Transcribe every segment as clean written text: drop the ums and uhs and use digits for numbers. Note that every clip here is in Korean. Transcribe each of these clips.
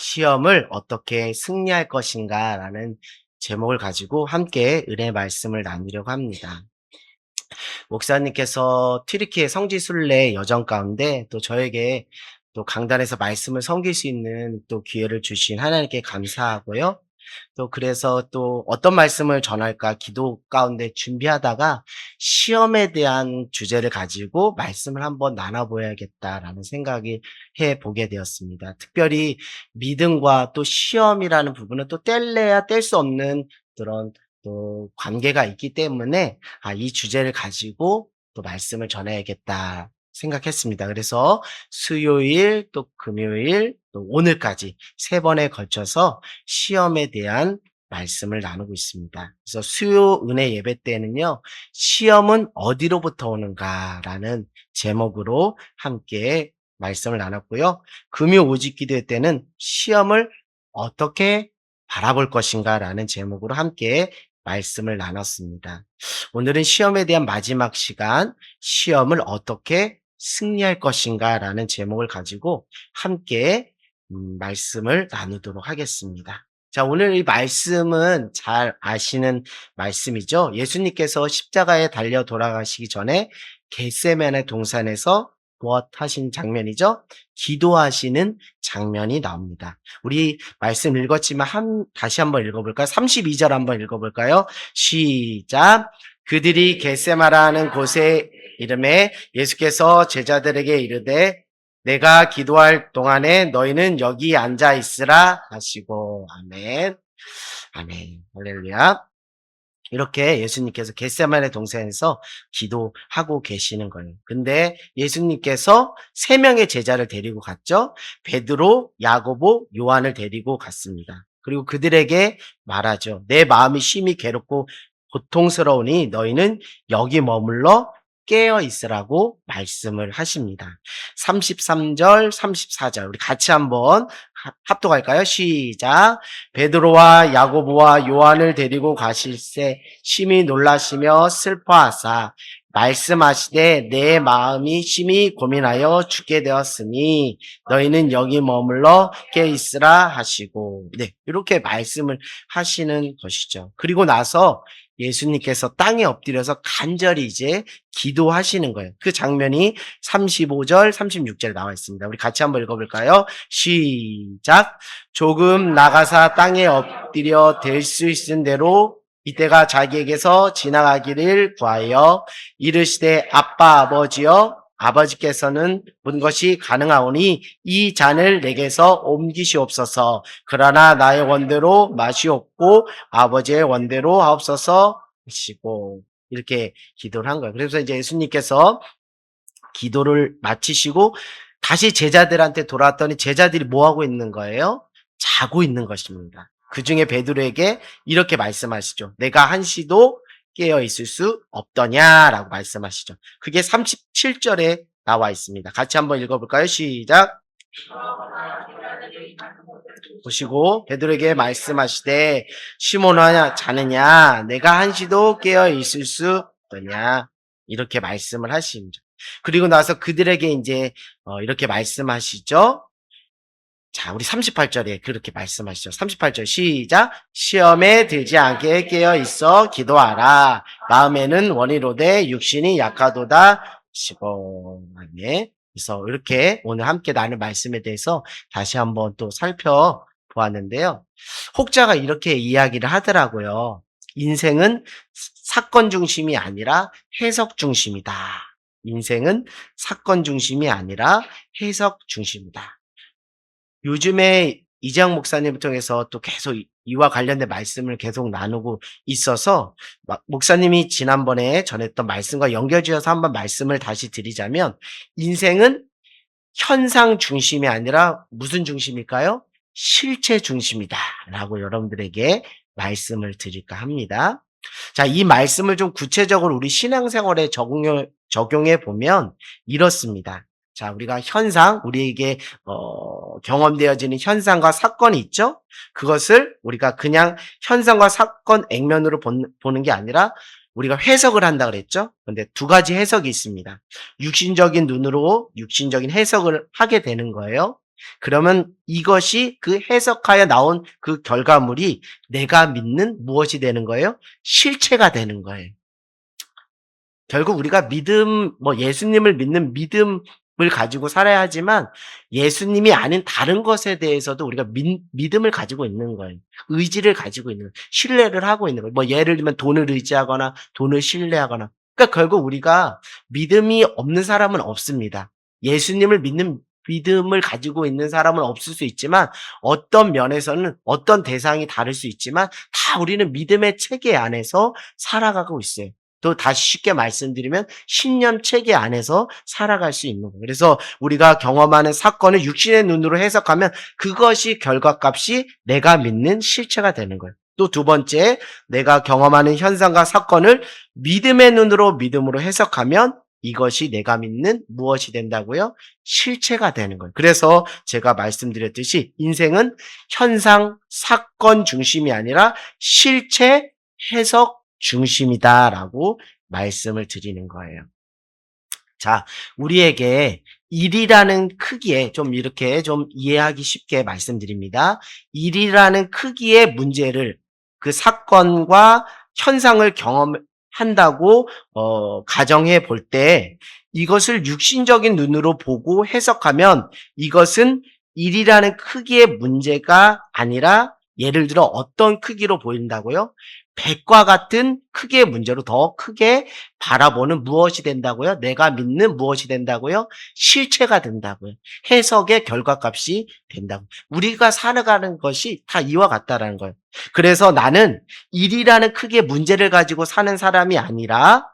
시험을 어떻게 승리할 것인가라는 제목을 가지고 함께 은혜 말씀을 나누려고 합니다. 목사님께서 튀르키예 성지순례 여정 가운데 또 저에게 또 강단에서 말씀을 섬길 수 있는 또 기회를 주신 하나님께 감사하고요. 또 그래서 또 어떤 말씀을 전할까 기도 가운데 준비하다가 시험에 대한 주제를 가지고 말씀을 한번 나눠보야겠다라는 생각이 해보게 되었습니다. 특별히 믿음과 또 시험이라는 부분은 또 뗄래야 뗄 수 없는 그런 또 관계가 있기 때문에 이 주제를 가지고 또 말씀을 전해야겠다 생각했습니다. 그래서 수요일 또 금요일 또 오늘까지 3번에 걸쳐서 시험에 대한 말씀을 나누고 있습니다. 그래서 수요 은혜 예배 때는요, 시험은 어디로부터 오는가라는 제목으로 함께 말씀을 나눴고요. 금요 오직 기도회 때는 시험을 어떻게 바라볼 것인가라는 제목으로 함께 말씀을 나눴습니다. 오늘은 시험에 대한 마지막 시간, 시험을 어떻게 승리할 것인가라는 제목을 가지고 함께 말씀을 나누도록 하겠습니다. 자, 오늘 이 말씀은 잘 아시는 말씀이죠. 예수님께서 십자가에 달려 돌아가시기 전에 겟세마네 동산에서 무엇 하신 장면이죠? 기도하시는 장면이 나옵니다. 우리 말씀 읽었지만 다시 한번 읽어볼까요? 32절 한번 읽어볼까요? 시작. 그들이 겟세마라는 곳에 이름에 예수께서 제자들에게 이르되 내가 기도할 동안에 너희는 여기 앉아 있으라 하시고 아멘. 아멘. 할렐루야. 이렇게 예수님께서 겟세마네 동산에서 기도하고 계시는 거예요. 근데 예수님께서 3명의 제자를 데리고 갔죠. 베드로, 야고보, 요한을 데리고 갔습니다. 그리고 그들에게 말하죠. 내 마음이 심히 괴롭고 고통스러우니 너희는 여기 머물러 깨어 있으라고 말씀을 하십니다. 33절, 34절 우리 같이 한번 합독할까요? 시작. 베드로와 야고보와 요한을 데리고 가실새 심히 놀라시며 슬퍼하사 말씀하시되 내 마음이 심히 고민하여 죽게 되었으니 너희는 여기 머물러 깨 있으라 하시고 이렇게 말씀을 하시는 것이죠. 그리고 나서 예수님께서 땅에 엎드려서 간절히 이제 기도하시는 거예요. 그 장면이 35절, 36절에 나와 있습니다. 우리 같이 한번 읽어볼까요? 시작. 조금 나가사 땅에 엎드려 될 수 있은 대로 이때가 자기에게서 지나가기를 구하여 이르시되 아빠 아버지여 아버지께서는 모든 것이 가능하오니 이 잔을 내게서 옮기시옵소서. 그러나 나의 원대로 마시옵고 아버지의 원대로 하옵소서 하시고 이렇게 기도를 한 거예요. 그래서 이제 예수님께서 기도를 마치시고 다시 제자들한테 돌아왔더니 제자들이 뭐 하고 있는 거예요? 자고 있는 것입니다. 그 중에 베드로에게 이렇게 말씀하시죠. 내가 한시도 깨어 있을 수 없더냐라고 말씀하시죠. 그게 37절에 나와 있습니다. 같이 한번 읽어볼까요? 시작. 보시고 베드로에게 말씀하시되 시몬아 자느냐 내가 한시도 깨어 있을 수 없더냐 이렇게 말씀을 하십니다. 그리고 나서 그들에게 이제 이렇게 말씀하시죠. 자, 우리 38절에 그렇게 말씀하시죠. 38절 시작. 시험에 들지 않게 깨어 있어 기도하라. 마음에는 원이로되 육신이 약하도다. 시고 아멘. 그래서 이렇게 오늘 함께 나눌 말씀에 대해서 다시 한번 또 살펴보았는데요. 혹자가 이렇게 이야기를 하더라고요. 인생은 사건 중심이 아니라 해석 중심이다. 인생은 사건 중심이 아니라 해석 중심이다. 요즘에 이재영 목사님을 통해서 또 계속 이와 관련된 말씀을 계속 나누고 있어서 목사님이 지난번에 전했던 말씀과 연결지어서 한번 말씀을 다시 드리자면 인생은 현상 중심이 아니라 무슨 중심일까요? 실체 중심이다 라고 여러분들에게 말씀을 드릴까 합니다. 자, 이 말씀을 좀 구체적으로 우리 신앙생활에 적용해 보면 이렇습니다. 자, 우리가 우리에게 경험되어지는 현상과 사건이 있죠? 그것을 우리가 그냥 현상과 사건 액면으로 보는 게 아니라 우리가 해석을 한다 그랬죠? 근데 2가지 해석이 있습니다. 육신적인 눈으로 육신적인 해석을 하게 되는 거예요. 그러면 이것이 그 해석하여 나온 그 결과물이 내가 믿는 무엇이 되는 거예요? 실체가 되는 거예요. 결국 우리가 믿음, 예수님을 믿는 믿음을 가지고 살아야 하지만 예수님이 아닌 다른 것에 대해서도 우리가 믿음을 가지고 있는 거예요. 의지를 가지고 있는 거예요. 신뢰를 하고 있는 거예요. 예를 들면 돈을 의지하거나 돈을 신뢰하거나. 그러니까 결국 우리가 믿음이 없는 사람은 없습니다. 예수님을 믿는 믿음을 가지고 있는 사람은 없을 수 있지만 어떤 면에서는 어떤 대상이 다를 수 있지만 다 우리는 믿음의 체계 안에서 살아가고 있어요. 또 다시 쉽게 말씀드리면 신념 체계 안에서 살아갈 수 있는 거예요. 그래서 우리가 경험하는 사건을 육신의 눈으로 해석하면 그것이 결과값이 내가 믿는 실체가 되는 거예요. 또 두 번째, 내가 경험하는 현상과 사건을 믿음의 눈으로 믿음으로 해석하면 이것이 내가 믿는 무엇이 된다고요? 실체가 되는 거예요. 그래서 제가 말씀드렸듯이 인생은 현상, 사건 중심이 아니라 실체, 해석 중심이다라고 말씀을 드리는 거예요. 자, 우리에게 일이라는 크기에 좀 이렇게 좀 이해하기 쉽게 말씀드립니다. 일이라는 크기의 문제를 그 사건과 현상을 경험한다고 가정해 볼 때 이것을 육신적인 눈으로 보고 해석하면 이것은 일이라는 크기의 문제가 아니라 예를 들어 어떤 크기로 보인다고요? 백과 같은 크기의 문제로 더 크게 바라보는 무엇이 된다고요? 내가 믿는 무엇이 된다고요? 실체가 된다고요. 해석의 결과값이 된다고. 우리가 살아가는 것이 다 이와 같다라는 거예요. 그래서 나는 일이라는 크기의 문제를 가지고 사는 사람이 아니라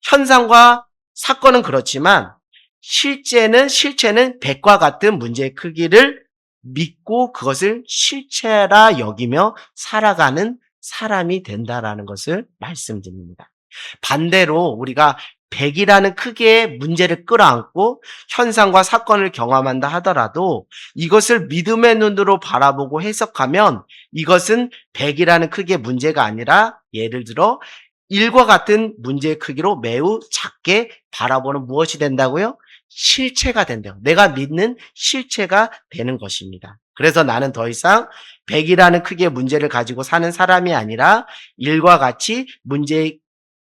현상과 사건은 그렇지만 실체는 백과 같은 문제의 크기를 믿고 그것을 실체라 여기며 살아가는 사람이 된다라는 것을 말씀드립니다. 반대로 우리가 100이라는 크기의 문제를 끌어안고 현상과 사건을 경험한다 하더라도 이것을 믿음의 눈으로 바라보고 해석하면 이것은 100이라는 크기의 문제가 아니라 예를 들어 1과 같은 문제의 크기로 매우 작게 바라보는 무엇이 된다고요? 실체가 된다고. 내가 믿는 실체가 되는 것입니다. 그래서 나는 더 이상 100이라는 크기의 문제를 가지고 사는 사람이 아니라 1과 같이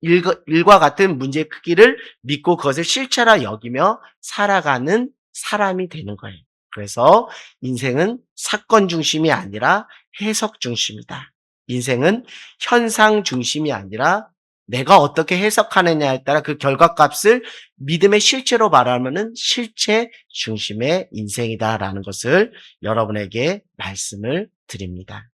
일과 같은 문제의 크기를 믿고 그것을 실체라 여기며 살아가는 사람이 되는 거예요. 그래서 인생은 사건 중심이 아니라 해석 중심이다. 인생은 현상 중심이 아니라 내가 어떻게 해석하느냐에 따라 그 결과값을 믿음의 실체로 말하면은 실체 중심의 인생이다라는 것을 여러분에게 말씀을 드립니다.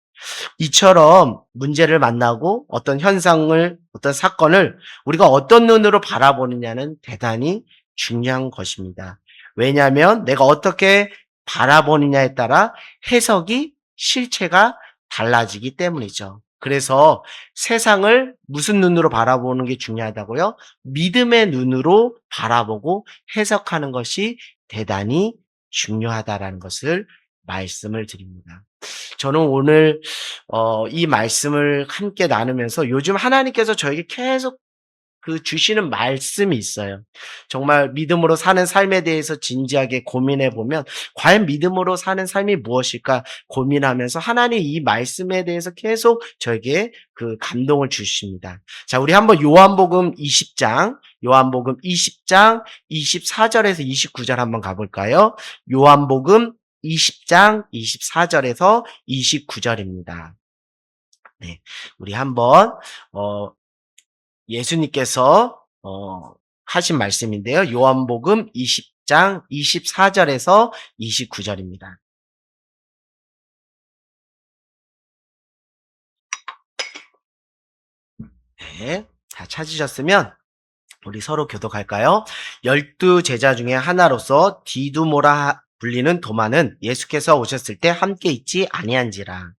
이처럼 문제를 만나고 어떤 현상을, 어떤 사건을 우리가 어떤 눈으로 바라보느냐는 대단히 중요한 것입니다. 왜냐하면 내가 어떻게 바라보느냐에 따라 해석이, 실체가 달라지기 때문이죠. 그래서 세상을 무슨 눈으로 바라보는 게 중요하다고요? 믿음의 눈으로 바라보고 해석하는 것이 대단히 중요하다라는 것을 말씀을 드립니다. 저는 오늘 이 말씀을 함께 나누면서 요즘 하나님께서 저에게 계속 그 주시는 말씀이 있어요. 정말 믿음으로 사는 삶에 대해서 진지하게 고민해 보면 과연 믿음으로 사는 삶이 무엇일까 고민하면서 하나님 이 말씀에 대해서 계속 저에게 그 감동을 주십니다. 자, 우리 한번 요한복음 20장, 요한복음 20장 24절에서 29절 한번 가볼까요? 요한복음 20장 24절에서 29절입니다. 네. 우리 한번, 예수님께서, 하신 말씀인데요. 요한복음 20장 24절에서 29절입니다. 네. 다 찾으셨으면 우리 서로 교독할까요? 12 제자 중에 하나로서 디두모라 불리는 도마는 예수께서 오셨을 때 함께 있지 아니한지라.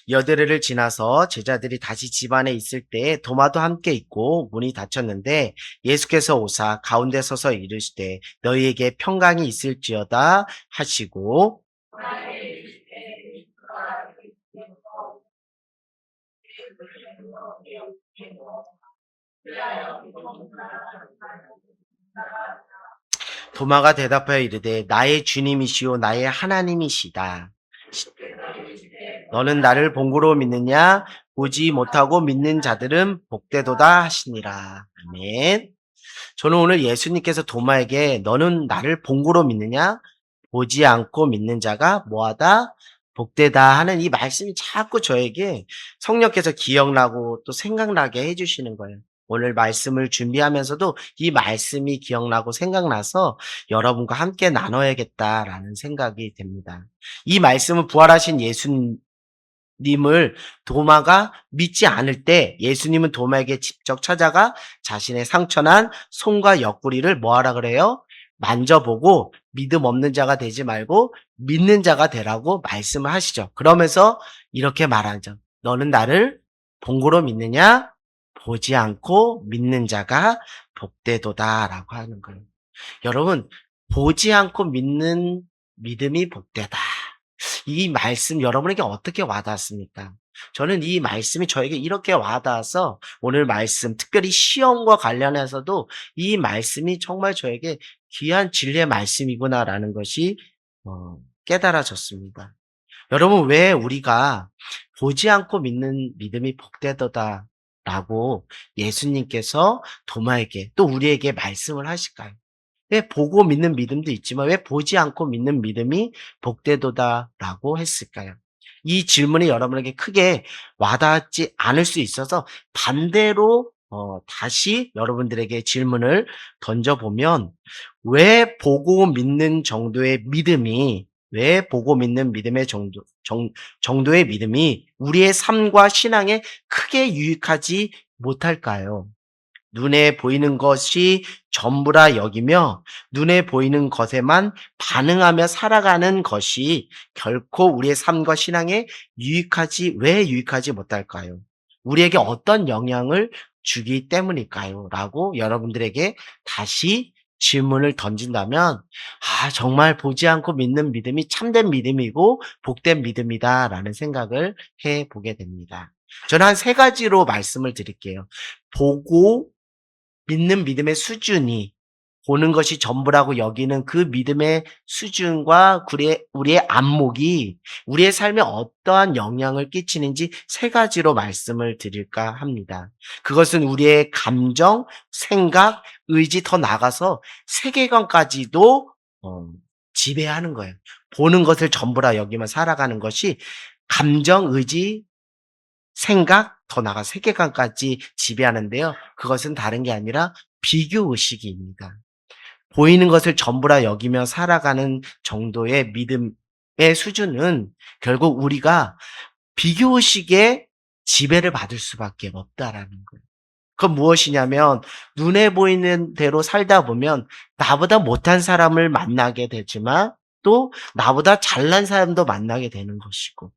여드레를 지나서 제자들이 다시 집 안에 있을 때 도마도 함께 있고 문이 닫혔는데 예수께서 오사 가운데 서서 이르시되 너희에게 평강이 있을지어다 하시고 도마가 대답하여 이르되 나의 주님이시오 나의 하나님이시다. 너는 나를 본고로 믿느냐? 보지 못하고 믿는 자들은 복되도다 하시니라. 아멘. 저는 오늘 예수님께서 도마에게 너는 나를 본고로 믿느냐? 보지 않고 믿는 자가 뭐하다? 복되다 하는 이 말씀이 자꾸 저에게 성령께서 기억나고 또 생각나게 해주시는 거예요. 오늘 말씀을 준비하면서도 이 말씀이 기억나고 생각나서 여러분과 함께 나눠야겠다라는 생각이 됩니다. 이 말씀은 부활하신 예수님을 도마가 믿지 않을 때 예수님은 도마에게 직접 찾아가 자신의 상처난 손과 옆구리를 뭐하라 그래요? 만져보고 믿음 없는 자가 되지 말고 믿는 자가 되라고 말씀을 하시죠. 그러면서 이렇게 말하죠. 너는 나를 본고로 믿느냐? 보지 않고 믿는 자가 복되도다라고 하는 거예요. 여러분, 보지 않고 믿는 믿음이 복되다. 이 말씀 여러분에게 어떻게 와닿습니까? 저는 이 말씀이 저에게 이렇게 와닿아서 오늘 말씀, 특별히 시험과 관련해서도 이 말씀이 정말 저에게 귀한 진리의 말씀이구나라는 것이 깨달아졌습니다. 여러분, 왜 우리가 보지 않고 믿는 믿음이 복되도다라고 예수님께서 도마에게 또 우리에게 말씀을 하실까요? 왜 보고 믿는 믿음도 있지만 왜 보지 않고 믿는 믿음이 복되도다라고 했을까요? 이 질문이 여러분에게 크게 와닿지 않을 수 있어서 반대로 다시 여러분들에게 질문을 던져보면 왜 보고 믿는 정도의 믿음이 왜 보고 믿는 믿음의 정도의 믿음이 우리의 삶과 신앙에 크게 유익하지 못할까요? 눈에 보이는 것이 전부라 여기며 눈에 보이는 것에만 반응하며 살아가는 것이 결코 우리의 삶과 신앙에 왜 유익하지 못할까요? 우리에게 어떤 영향을 주기 때문일까요? 라고 여러분들에게 다시 질문을 던진다면, 정말 보지 않고 믿는 믿음이 참된 믿음이고 복된 믿음이다라는 생각을 해 보게 됩니다. 저는 한 세 가지로 말씀을 드릴게요. 보고 믿는 믿음의 수준이 보는 것이 전부라고 여기는 그 믿음의 수준과 우리의 안목이 우리의 삶에 어떠한 영향을 끼치는지 세 가지로 말씀을 드릴까 합니다. 그것은 우리의 감정, 생각, 의지 더 나아가서 세계관까지도 지배하는 거예요. 보는 것을 전부라 여기면 살아가는 것이 감정, 의지, 생각, 더 나아가 세계관까지 지배하는데요. 그것은 다른 게 아니라 비교의식입니다. 보이는 것을 전부라 여기며 살아가는 정도의 믿음의 수준은 결국 우리가 비교의식에 지배를 받을 수밖에 없다라는 거예요. 그건 무엇이냐면 눈에 보이는 대로 살다 보면 나보다 못한 사람을 만나게 되지만 또 나보다 잘난 사람도 만나게 되는 것이고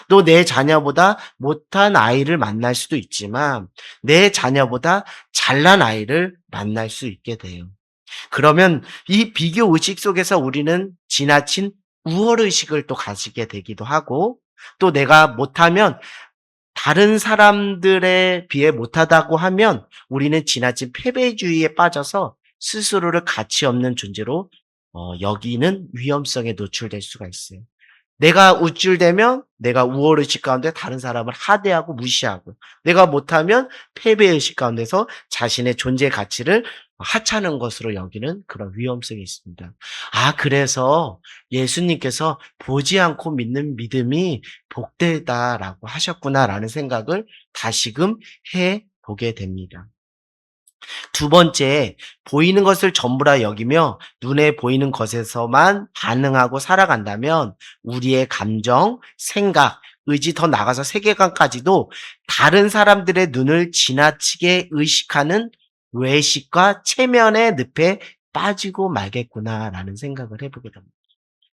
또 내 자녀보다 못한 아이를 만날 수도 있지만 내 자녀보다 잘난 아이를 만날 수 있게 돼요. 그러면 이 비교 의식 속에서 우리는 지나친 우월 의식을 또 가지게 되기도 하고 또 내가 못하면 다른 사람들에 비해 못하다고 하면 우리는 지나친 패배주의에 빠져서 스스로를 가치 없는 존재로 여기는 위험성에 노출될 수가 있어요. 내가 우쭐대면 내가 우월의식 가운데 다른 사람을 하대하고 무시하고 내가 못하면 패배의식 가운데서 자신의 존재 가치를 하찮은 것으로 여기는 그런 위험성이 있습니다. 그래서 예수님께서 보지 않고 믿는 믿음이 복되다라고 하셨구나라는 생각을 다시금 해보게 됩니다. 두 번째, 보이는 것을 전부라 여기며 눈에 보이는 것에서만 반응하고 살아간다면 우리의 감정, 생각, 의지 더 나가서 세계관까지도 다른 사람들의 눈을 지나치게 의식하는 외식과 체면의 늪에 빠지고 말겠구나라는 생각을 해보게 됩니다.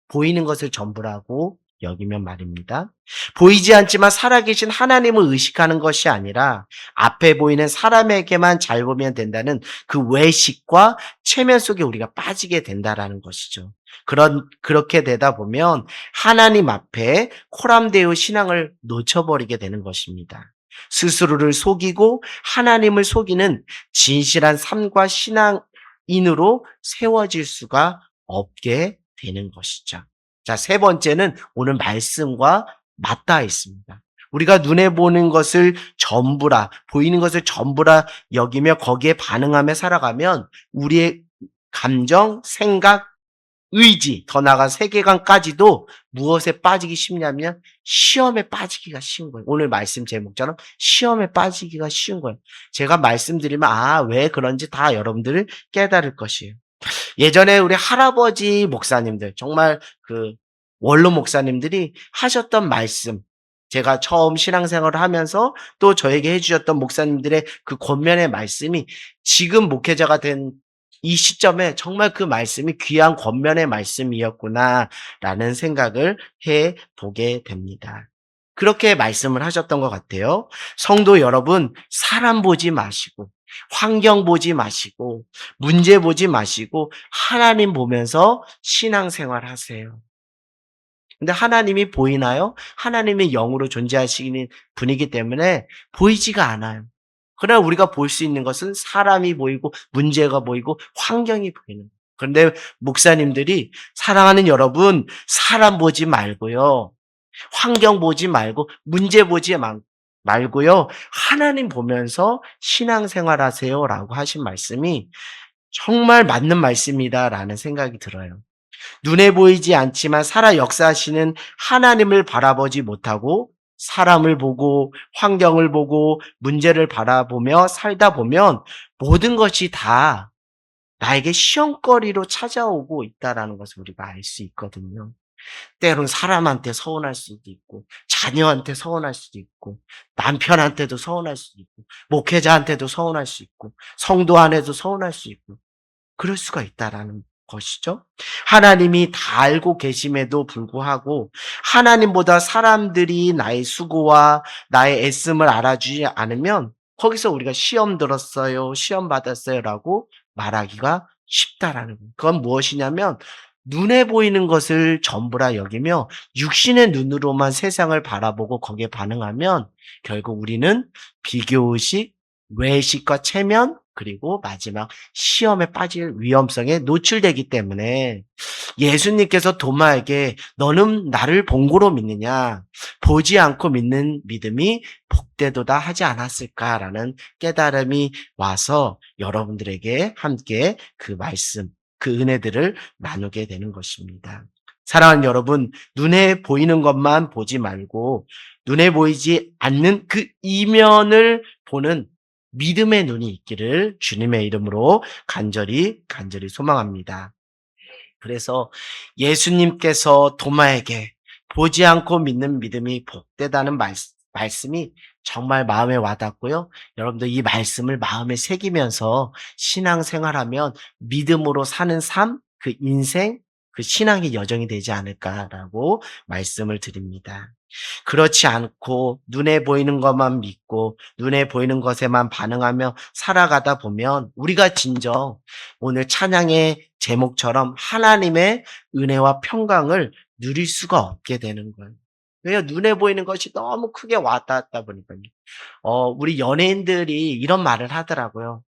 보이는 것을 전부라고 여기면 말입니다. 보이지 않지만 살아계신 하나님을 의식하는 것이 아니라 앞에 보이는 사람에게만 잘 보면 된다는 그 외식과 체면 속에 우리가 빠지게 된다라는 것이죠. 그렇게 되다 보면 하나님 앞에 코람데오 신앙을 놓쳐버리게 되는 것입니다. 스스로를 속이고 하나님을 속이는 진실한 삶과 신앙인으로 세워질 수가 없게 되는 것이죠. 자, 세 번째는 오늘 말씀과 맞닿아 있습니다. 우리가 눈에 보는 것을 전부라, 보이는 것을 전부라 여기며 거기에 반응하며 살아가면 우리의 감정, 생각, 의지, 더 나아가 세계관까지도 무엇에 빠지기 쉽냐면 시험에 빠지기가 쉬운 거예요. 오늘 말씀 제목처럼 시험에 빠지기가 쉬운 거예요. 제가 말씀드리면 왜 그런지 다 여러분들을 깨달을 것이에요. 예전에 우리 할아버지 목사님들, 정말 그 원로 목사님들이 하셨던 말씀, 제가 처음 신앙생활을 하면서 또 저에게 해주셨던 목사님들의 그 권면의 말씀이 지금 목회자가 된 이 시점에 정말 그 말씀이 귀한 권면의 말씀이었구나라는 생각을 해보게 됩니다. 그렇게 말씀을 하셨던 것 같아요. 성도 여러분, 사람 보지 마시고 환경 보지 마시고 문제 보지 마시고 하나님 보면서 신앙생활 하세요. 근데 하나님이 보이나요? 하나님이 영으로 존재하시는 분이기 때문에 보이지가 않아요. 그러나 우리가 볼 수 있는 것은 사람이 보이고 문제가 보이고 환경이 보이는 거예요. 그런데 목사님들이 사랑하는 여러분, 사람 보지 말고요. 환경 보지 말고 문제 보지 말고요. 하나님 보면서 신앙생활 하세요라고 하신 말씀이 정말 맞는 말씀이다라는 생각이 들어요. 눈에 보이지 않지만 살아 역사하시는 하나님을 바라보지 못하고 사람을 보고 환경을 보고 문제를 바라보며 살다 보면 모든 것이 다 나에게 시험거리로 찾아오고 있다라는 것을 우리가 알 수 있거든요. 때로는 사람한테 서운할 수도 있고 자녀한테 서운할 수도 있고 남편한테도 서운할 수도 있고 목회자한테도 서운할 수 있고 성도 안에도 서운할 수 있고 그럴 수가 있다라는 것이죠. 하나님이 다 알고 계심에도 불구하고 하나님보다 사람들이 나의 수고와 나의 애씀을 알아주지 않으면 거기서 우리가 시험 들었어요, 시험 받았어요라고 말하기가 쉽다라는 거예요. 그건 무엇이냐면 눈에 보이는 것을 전부라 여기며 육신의 눈으로만 세상을 바라보고 거기에 반응하면 결국 우리는 비교의식, 외식과 체면, 그리고 마지막 시험에 빠질 위험성에 노출되기 때문에 예수님께서 도마에게 너는 나를 본고로 믿느냐? 보지 않고 믿는 믿음이 복되도다 하지 않았을까라는 깨달음이 와서 여러분들에게 함께 그 말씀, 그 은혜들을 나누게 되는 것입니다. 사랑하는 여러분, 눈에 보이는 것만 보지 말고 눈에 보이지 않는 그 이면을 보는 믿음의 눈이 있기를 주님의 이름으로 간절히 소망합니다. 그래서 예수님께서 도마에게 보지 않고 믿는 믿음이 복되다는 말씀이 정말 마음에 와닿고요. 여러분들 이 말씀을 마음에 새기면서 신앙생활하면 믿음으로 사는 삶, 그 인생, 그 신앙의 여정이 되지 않을까라고 말씀을 드립니다. 그렇지 않고 눈에 보이는 것만 믿고 눈에 보이는 것에만 반응하며 살아가다 보면 우리가 진정 오늘 찬양의 제목처럼 하나님의 은혜와 평강을 누릴 수가 없게 되는 거예요. 왜요? 눈에 보이는 것이 너무 크게 와닿았다 보니까요. 우리 연예인들이 이런 말을 하더라고요.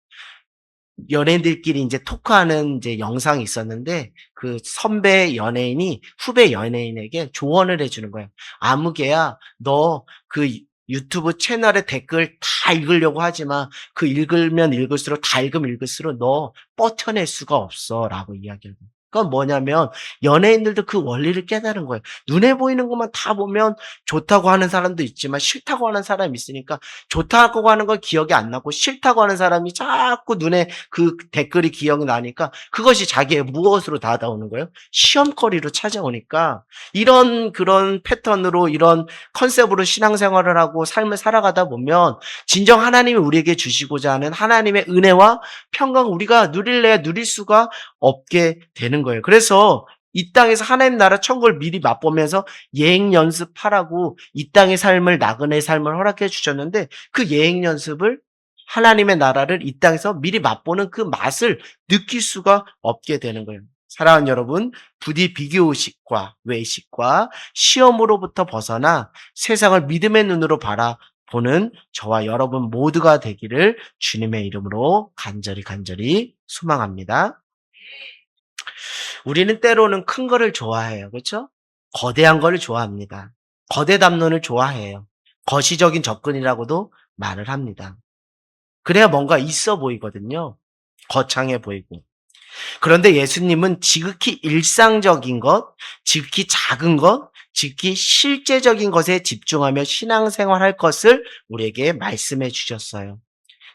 연예인들끼리 이제 토크하는 이제 영상이 있었는데 그 선배 연예인이 후배 연예인에게 조언을 해주는 거예요. 아무개야, 너 그 유튜브 채널의 댓글 다 읽으려고 하지만 그 읽으면 읽을수록 다 읽으면 읽을수록 너 버텨낼 수가 없어라고 이야기해요. 그건 뭐냐면 연예인들도 그 원리를 깨달은 거예요. 눈에 보이는 것만 다 보면 좋다고 하는 사람도 있지만 싫다고 하는 사람이 있으니까 좋다고 하는 건 기억이 안 나고 싫다고 하는 사람이 자꾸 눈에 그 댓글이 기억이 나니까 그것이 자기의 무엇으로 다가오는 거예요? 시험거리로 찾아오니까 이런 그런 패턴으로 이런 컨셉으로 신앙생활을 하고 삶을 살아가다 보면 진정 하나님이 우리에게 주시고자 하는 하나님의 은혜와 평강 우리가 누릴 수가 없게 되는 거예요. 그래서 이 땅에서 하나님 나라 천국을 미리 맛보면서 예행 연습하라고 이 땅의 삶을 나그네의 삶을 허락해 주셨는데 그 예행 연습을 하나님의 나라를 이 땅에서 미리 맛보는 그 맛을 느낄 수가 없게 되는 거예요. 사랑하는 여러분, 부디 비교의식과 외식과 시험으로부터 벗어나 세상을 믿음의 눈으로 바라보는 저와 여러분 모두가 되기를 주님의 이름으로 간절히 소망합니다. 우리는 때로는 큰 거를 좋아해요. 그렇죠? 거대한 거를 좋아합니다. 거대 담론을 좋아해요. 거시적인 접근이라고도 말을 합니다. 그래야 뭔가 있어 보이거든요. 거창해 보이고. 그런데 예수님은 지극히 일상적인 것, 지극히 작은 것, 지극히 실제적인 것에 집중하며 신앙생활할 것을 우리에게 말씀해 주셨어요.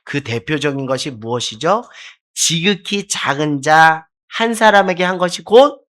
그 대표적인 것이 무엇이죠? 지극히 작은 자 한 사람에게 한 것이 곧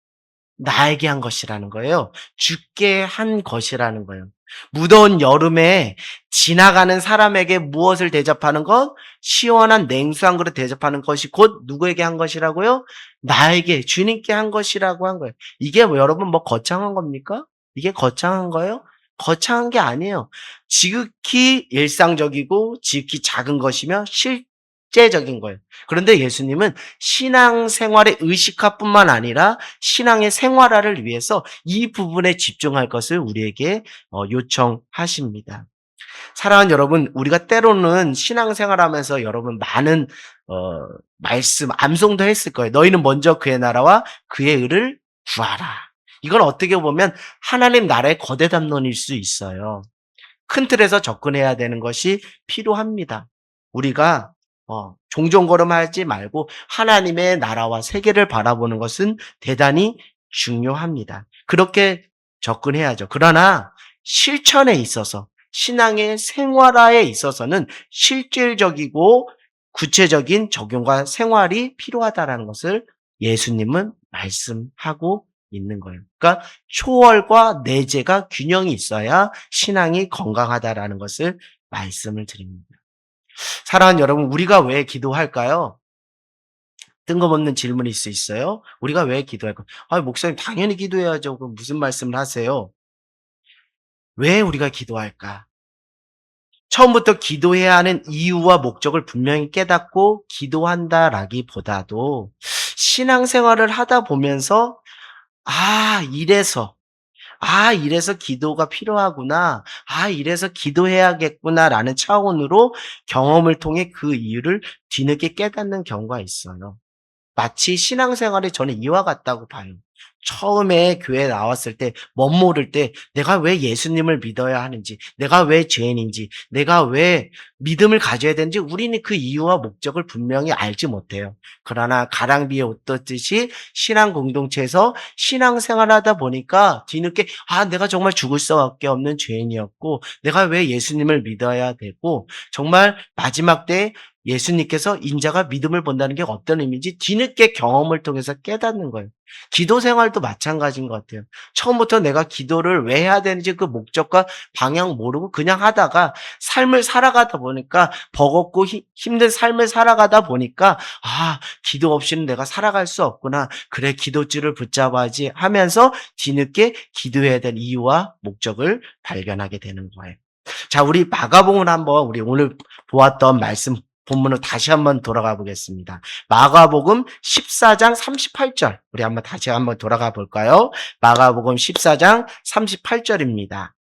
나에게 한 것이라는 거예요. 주께 한 것이라는 거예요. 무더운 여름에 지나가는 사람에게 무엇을 대접하는 것? 시원한 냉수 한 그릇 대접하는 것이 곧 누구에게 한 것이라고요? 나에게, 주님께 한 것이라고 한 거예요. 이게 뭐 여러분 뭐 거창한 겁니까? 이게 거창한 거예요? 거창한 게 아니에요. 지극히 일상적이고 지극히 작은 것이며 실제적인 거예요. 그런데 예수님은 신앙생활의 의식화뿐만 아니라 신앙의 생활화를 위해서 이 부분에 집중할 것을 우리에게 요청하십니다. 사랑하는 여러분, 우리가 때로는 신앙생활하면서 여러분 많은 말씀, 암송도 했을 거예요. 너희는 먼저 그의 나라와 그의 의를 구하라. 이건 어떻게 보면 하나님 나라의 거대 담론일 수 있어요. 큰 틀에서 접근해야 되는 것이 필요합니다. 우리가 종종걸음하지 말고 하나님의 나라와 세계를 바라보는 것은 대단히 중요합니다. 그렇게 접근해야죠. 그러나 실천에 있어서 신앙의 생활화에 있어서는 실질적이고 구체적인 적용과 생활이 필요하다는 것을 예수님은 말씀하고 있는 거예요. 그러니까 초월과 내재가 균형이 있어야 신앙이 건강하다라는 것을 말씀을 드립니다. 사랑하는 여러분, 우리가 왜 기도할까요? 뜬금없는 질문일 수 있어요. 우리가 왜 기도할까요? 목사님 당연히 기도해야죠. 그럼 무슨 말씀을 하세요? 왜 우리가 기도할까? 처음부터 기도해야 하는 이유와 목적을 분명히 깨닫고 기도한다라기보다도 신앙생활을 하다 보면서 이래서 이래서 기도가 필요하구나. 이래서 기도해야겠구나라는 차원으로 경험을 통해 그 이유를 뒤늦게 깨닫는 경우가 있어요. 마치 신앙생활이 저는 이와 같다고 봐요. 처음에 교회에 나왔을 때 멋모를 때 내가 왜 예수님을 믿어야 하는지, 내가 왜 죄인인지, 내가 왜 믿음을 가져야 되는지 우리는 그 이유와 목적을 분명히 알지 못해요. 그러나 가랑비에 옷 떴듯이 신앙 공동체에서 신앙생활하다 보니까 뒤늦게 내가 정말 죽을 수밖에 없는 죄인이었고 내가 왜 예수님을 믿어야 되고 정말 마지막 때 예수님께서 인자가 믿음을 본다는 게 어떤 의미인지 뒤늦게 경험을 통해서 깨닫는 거예요. 기도 생활도 마찬가지인 것 같아요. 처음부터 내가 기도를 왜 해야 되는지 그 목적과 방향 모르고 그냥 하다가 삶을 살아가다 보니까 버겁고 힘든 삶을 살아가다 보니까 기도 없이는 내가 살아갈 수 없구나. 그래 기도줄을 붙잡아야지 하면서 뒤늦게 기도해야 될 이유와 목적을 발견하게 되는 거예요. 자, 우리 마가복음을 한번 우리 오늘 보았던 말씀 본문으로 다시 한번 돌아가 보겠습니다. 마가복음 14장 38절. 우리 다시 한번 돌아가 볼까요? 마가복음 14장 38절입니다.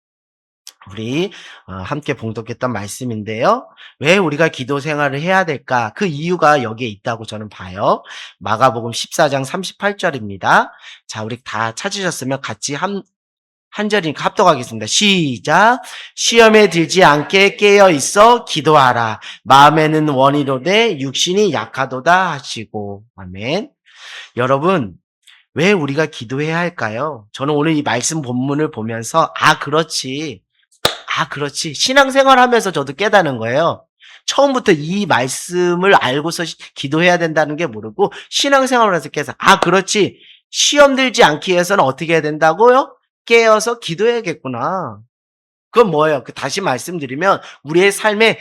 우리 함께 봉독했던 말씀인데요. 왜 우리가 기도 생활을 해야 될까? 그 이유가 여기에 있다고 저는 봐요. 마가복음 14장 38절입니다. 자, 우리 다 찾으셨으면 같이 한 절이니까 합독하겠습니다. 시작. 시험에 들지 않게 깨어 있어 기도하라. 마음에는 원이로되 육신이 약하도다 하시고. 아멘. 여러분, 왜 우리가 기도해야 할까요? 저는 오늘 이 말씀 본문을 보면서 그렇지. 신앙생활 하면서 저도 깨닫는 거예요. 처음부터 이 말씀을 알고서 기도해야 된다는 게 모르고 신앙생활을 해서 깨서 그렇지. 시험 들지 않기 위해서는 어떻게 해야 된다고요? 깨어서 기도해야겠구나. 그건 뭐예요? 다시 말씀드리면 우리의 삶에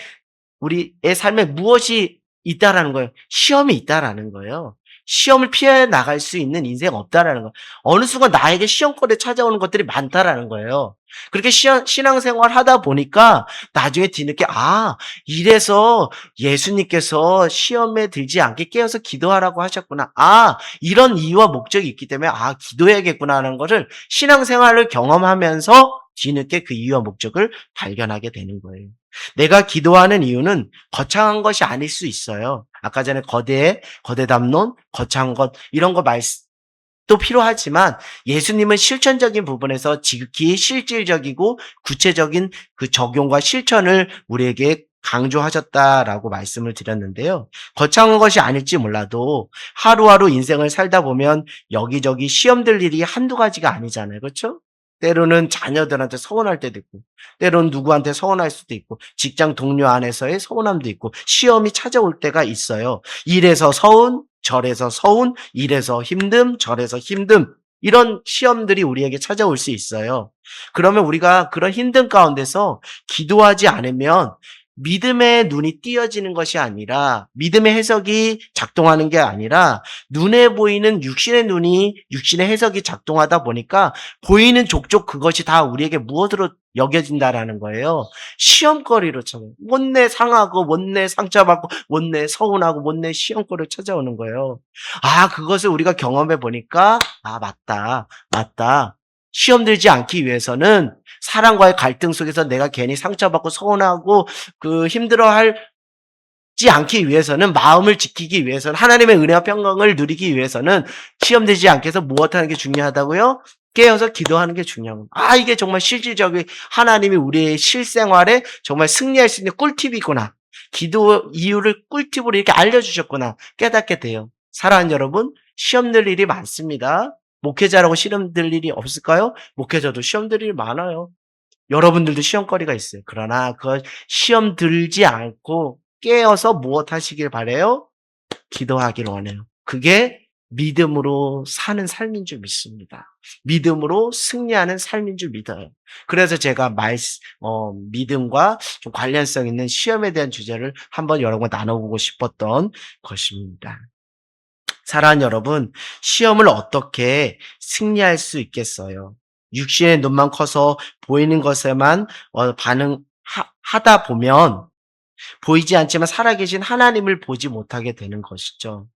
무엇이 있다라는 거예요? 시험이 있다라는 거예요. 시험을 피해 나갈 수 있는 인생 없다라는 거. 어느 순간 나에게 시험거리에 찾아오는 것들이 많다라는 거예요. 그렇게 신앙생활 하다 보니까 나중에 뒤늦게 이래서 예수님께서 시험에 들지 않게 깨어서 기도하라고 하셨구나. 이런 이유와 목적이 있기 때문에 기도해야겠구나 하는 것을 신앙생활을 경험하면서 뒤늦게 그 이유와 목적을 발견하게 되는 거예요. 내가 기도하는 이유는 거창한 것이 아닐 수 있어요. 아까 전에 거대 담론, 거창한 것 이런 거 또 필요하지만 예수님은 실천적인 부분에서 지극히 실질적이고 구체적인 그 적용과 실천을 우리에게 강조하셨다라고 말씀을 드렸는데요. 거창한 것이 아닐지 몰라도 하루하루 인생을 살다 보면 여기저기 시험들 일이 한두 가지가 아니잖아요. 그렇죠? 때로는 자녀들한테 서운할 때도 있고, 때로는 누구한테 서운할 수도 있고, 직장 동료 안에서의 서운함도 있고, 시험이 찾아올 때가 있어요. 일에서 서운, 절에서 서운, 일에서 힘듦, 절에서 힘듦. 이런 시험들이 우리에게 찾아올 수 있어요. 그러면 우리가 그런 힘든 가운데서 기도하지 않으면 믿음의 눈이 띄어지는 것이 아니라, 믿음의 해석이 작동하는 게 아니라, 눈에 보이는 육신의 눈이, 육신의 해석이 작동하다 보니까, 보이는 족족 그것이 다 우리에게 무엇으로 여겨진다라는 거예요. 시험거리로 못내 상하고, 못내 상처받고, 못내 서운하고, 못내 시험거리로 찾아오는 거예요. 그것을 우리가 경험해 보니까, 맞다, 맞다. 시험 들지 않기 위해서는 사람과의 갈등 속에서 내가 괜히 상처받고 서운하고 힘들어하지 않기 위해서는, 마음을 지키기 위해서는, 하나님의 은혜와 평강을 누리기 위해서는 시험 들지 않게 해서 무엇하는 게 중요하다고요? 깨어서 기도하는 게 중요한 거예요. 이게 정말 실질적인 하나님이 우리의 실생활에 정말 승리할 수 있는 꿀팁이구나. 기도 이유를 꿀팁으로 이렇게 알려주셨구나. 깨닫게 돼요. 사랑하는 여러분, 시험 들 일이 많습니다. 목회자라고 시험 들 일이 없을까요? 목회자도 시험 들 일이 많아요. 여러분들도 시험거리가 있어요. 그러나 그걸 시험 들지 않고 깨어서 무엇 하시길 바라요? 기도하길 원해요. 그게 믿음으로 사는 삶인 줄 믿습니다. 믿음으로 승리하는 삶인 줄 믿어요. 그래서 제가 믿음과 좀 관련성 있는 시험에 대한 주제를 한번 여러분과 나눠보고 싶었던 것입니다. 사랑하는 여러분, 시험을 어떻게 승리할 수 있겠어요? 육신의 눈만 커서 보이는 것에만 반응하다 보면 보이지 않지만 살아계신 하나님을 보지 못하게 되는 것이죠.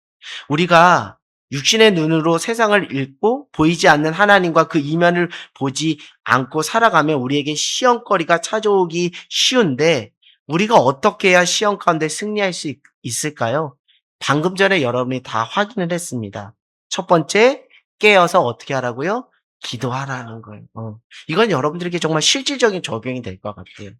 우리가 육신의 눈으로 세상을 읽고 보이지 않는 하나님과 그 이면을 보지 않고 살아가면 우리에게 시험거리가 찾아오기 쉬운데, 우리가 어떻게 해야 시험 가운데 승리할 수 있을까요? 방금 전에 여러분이 다 확인을 했습니다. 첫 번째, 깨어서 어떻게 하라고요? 기도하라는 거예요. 이건 여러분들에게 정말 실질적인 적용이 될 것 같아요.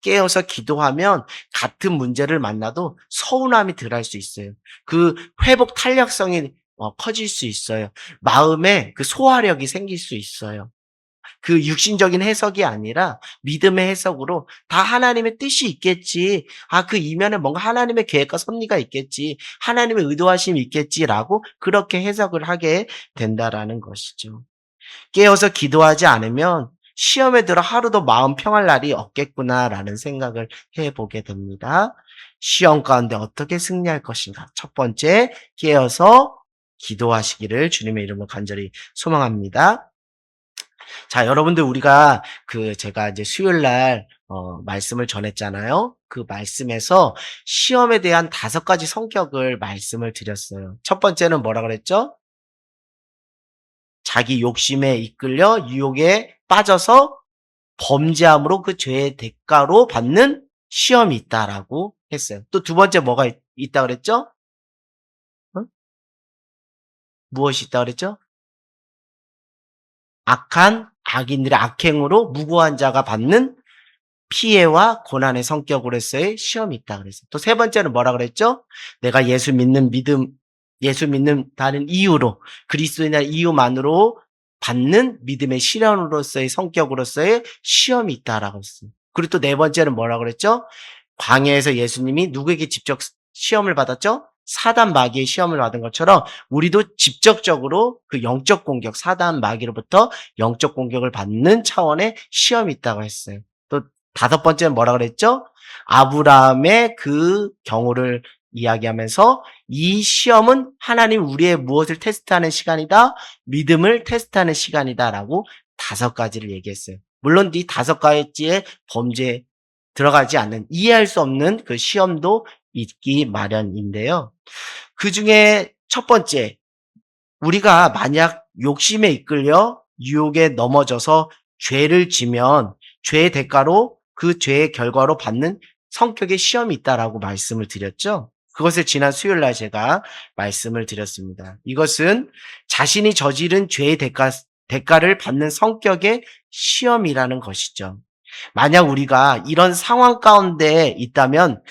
깨어서 기도하면 같은 문제를 만나도 서운함이 덜할 수 있어요. 그 회복 탄력성이 커질 수 있어요. 마음에 그 소화력이 생길 수 있어요. 그 육신적인 해석이 아니라 믿음의 해석으로 다 하나님의 뜻이 있겠지. 그 이면에 뭔가 하나님의 계획과 섭리가 있겠지. 하나님의 의도하심이 있겠지라고 그렇게 해석을 하게 된다라는 것이죠. 깨어서 기도하지 않으면 시험에 들어 하루도 마음 평할 날이 없겠구나라는 생각을 해보게 됩니다. 시험 가운데 어떻게 승리할 것인가? 첫 번째, 깨어서 기도하시기를 주님의 이름으로 간절히 소망합니다. 자, 여러분들 우리가 제가 이제 수요일 날 말씀을 전했잖아요. 그 말씀에서 시험에 대한 5가지 성격을 말씀을 드렸어요. 첫 번째는 뭐라 그랬죠? 자기 욕심에 이끌려 유혹에 빠져서 범죄함으로 그 죄의 대가로 받는 시험이 있다라고 했어요. 또 두 번째 뭐가 있다 그랬죠? 어? 무엇이 있다 그랬죠? 악한 악인들의 악행으로 무고한 자가 받는 피해와 고난의 성격으로서의 시험이 있다 그랬어요. 또 세 번째는 뭐라 그랬죠? 내가 예수 믿는다는 이유로, 그리스도인의 이유만으로 받는 믿음의 실현으로서의 성격으로서의 시험이 있다라고 했어요. 그리고 또 네 번째는 뭐라 그랬죠? 광야에서 예수님이 누구에게 직접 시험을 받았죠? 사단 마귀의 시험을 받은 것처럼 우리도 직접적으로 그 영적 공격, 사단 마귀로부터 영적 공격을 받는 차원의 시험이 있다고 했어요. 또 5번째는 뭐라 그랬죠? 아브라함의 그 경우를 이야기하면서 이 시험은 하나님 우리의 무엇을 테스트하는 시간이다? 믿음을 테스트하는 시간이다라고 5가지를 얘기했어요. 물론 이 5가지의 범죄에 들어가지 않는 이해할 수 없는 그 시험도 있기 마련인데요. 그중에 첫 번째, 우리가 만약 욕심에 이끌려 유혹에 넘어져서 죄를 지면 죄의 대가로 그 죄의 결과로 받는 성격의 시험이 있다라고 말씀을 드렸죠. 그것을 지난 수요일 날 제가 말씀을 드렸습니다. 이것은 자신이 저지른 죄의 대가를 받는 성격의 시험이라는 것이죠. 만약 우리가 이런 상황 가운데 있다면,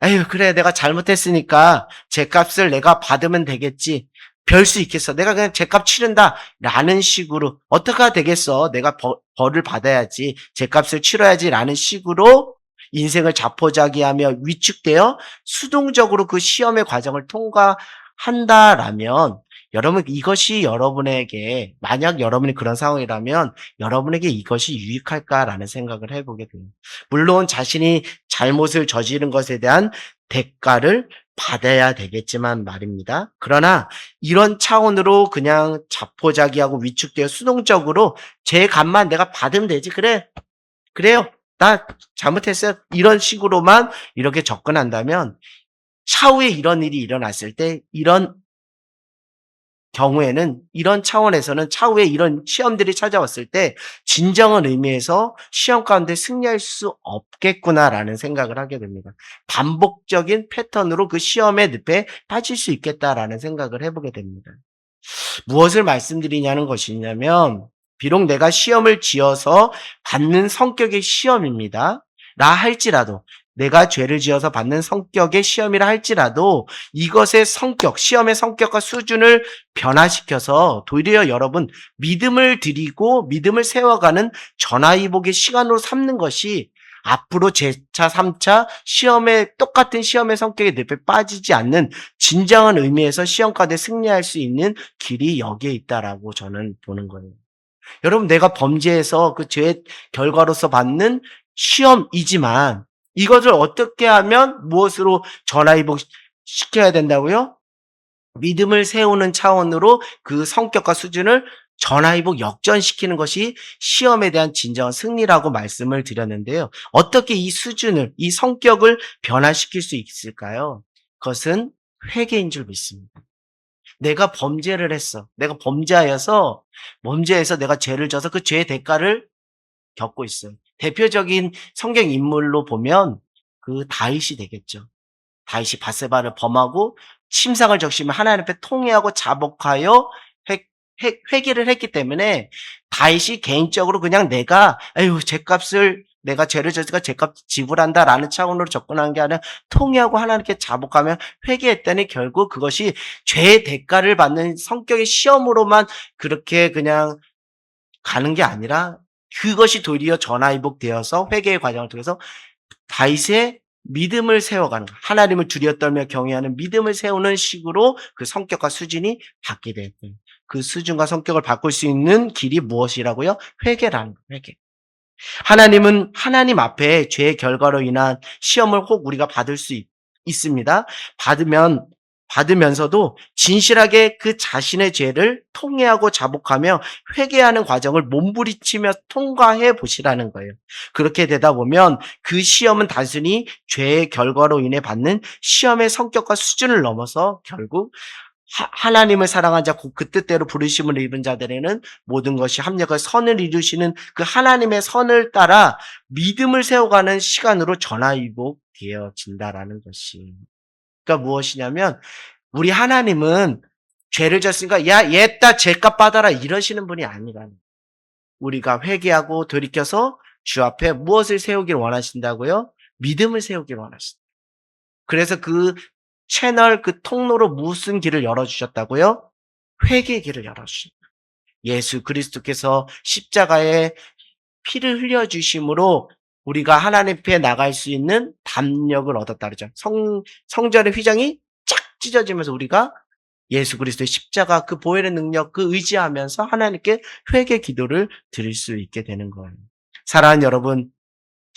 에휴, 그래, 내가 잘못했으니까 죄값을 내가 받으면 되겠지. 별 수 있겠어. 내가 그냥 죄값 치른다. 라는 식으로, 어떻게 되겠어. 내가 벌을 받아야지. 죄값을 치러야지. 라는 식으로 인생을 자포자기하며 위축되어 수동적으로 그 시험의 과정을 통과한다라면, 여러분, 이것이 여러분에게, 만약 여러분이 그런 상황이라면 여러분에게 이것이 유익할까라는 생각을 해보게 돼요. 물론 자신이 잘못을 저지른 것에 대한 대가를 받아야 되겠지만 말입니다. 그러나 이런 차원으로 그냥 자포자기하고 위축되어 수동적으로 제 값만 내가 받으면 되지. 그래, 그래요. 나 잘못했어요. 이런 식으로만 이렇게 접근한다면 차후에 이런 일이 일어났을 때 이런 경우에는 이런 차원에서는 차후에 이런 시험들이 찾아왔을 때 진정한 의미에서 시험 가운데 승리할 수 없겠구나라는 생각을 하게 됩니다. 반복적인 패턴으로 그 시험의 늪에 빠질 수 있겠다라는 생각을 해보게 됩니다. 무엇을 말씀드리냐는 것이냐면 비록 내가 시험을 지어서 받는 성격의 시험입니다. 라 할지라도 내가 죄를 지어서 받는 성격의 시험이라 할지라도 이것의 성격, 시험의 성격과 수준을 변화시켜서 도리어 여러분 믿음을 드리고 믿음을 세워가는 전화위복의 시간으로 삼는 것이 앞으로 제차, 3차 시험에 똑같은 시험의 성격에 늪에 빠지지 않는 진정한 의미에서 시험 가운데 승리할 수 있는 길이 여기에 있다라고 저는 보는 거예요. 여러분 내가 범죄해서 그 죄의 결과로서 받는 시험이지만 이것을 어떻게 하면 무엇으로 전화위복 시켜야 된다고요? 믿음을 세우는 차원으로 그 성격과 수준을 전화위복 역전시키는 것이 시험에 대한 진정한 승리라고 말씀을 드렸는데요. 어떻게 이 수준을, 이 성격을 변화시킬 수 있을까요? 그것은 회개인 줄 믿습니다. 내가 범죄를 했어. 내가 범죄해서 내가 죄를 져서 그 죄의 대가를 겪고 있어요. 대표적인 성경 인물로 보면 그 다윗이 되겠죠. 다윗이 밧세바를 범하고 침상을 적시며 하나님 앞에 통회하고 자복하여 회개를 했기 때문에 다윗이 개인적으로 그냥 내가 죄값을 내가 죄를 졌으니까 죄값 지불한다라는 차원으로 접근한 게 아니라 통회하고 하나님께 자복하며 회개했더니 결국 그것이 죄의 대가를 받는 성격의 시험으로만 그렇게 그냥 가는 게 아니라 그것이 도리어 전화위복되어서 회개의 과정을 통해서 다윗의 믿음을 세워가는 것, 하나님을 두려워 떨며 경외하는 믿음을 세우는 식으로 그 성격과 수준이 바뀌게 됐어요. 그 수준과 성격을 바꿀 수 있는 길이 무엇이라고요? 회개라는 거예요. 회개. 하나님은 하나님 앞에 죄의 결과로 인한 시험을 혹 우리가 받을 수 있습니다. 받으면서도 진실하게 그 자신의 죄를 통회하고 자복하며 회개하는 과정을 몸부리치며 통과해 보시라는 거예요. 그렇게 되다 보면 그 시험은 단순히 죄의 결과로 인해 받는 시험의 성격과 수준을 넘어서 결국 하나님을 사랑한 자, 그 뜻대로 부르심을 입은 자들에는 모든 것이 합력을 선을 이루시는 그 하나님의 선을 따라 믿음을 세워가는 시간으로 전화위복되어진다라는 것이. 그러니까 무엇이냐면 우리 하나님은 죄를 졌으니까 야 얘다 죄값 받아라 이러시는 분이 아니라는 거예요. 우리가 회개하고 돌이켜서 주 앞에 무엇을 세우길 원하신다고요? 믿음을 세우길 원하신다. 그래서 그 채널 그 통로로 무슨 길을 열어주셨다고요? 회개의 길을 열어주신다. 예수 그리스도께서 십자가에 피를 흘려주심으로 우리가 하나님 앞에 나갈 수 있는 담력을 얻었다 그러죠. 성전의 휘장이 쫙 찢어지면서 우리가 예수 그리스도의 십자가 그 보혈의 능력 그 의지하면서 하나님께 회개 기도를 드릴 수 있게 되는 거예요. 사랑하는 여러분,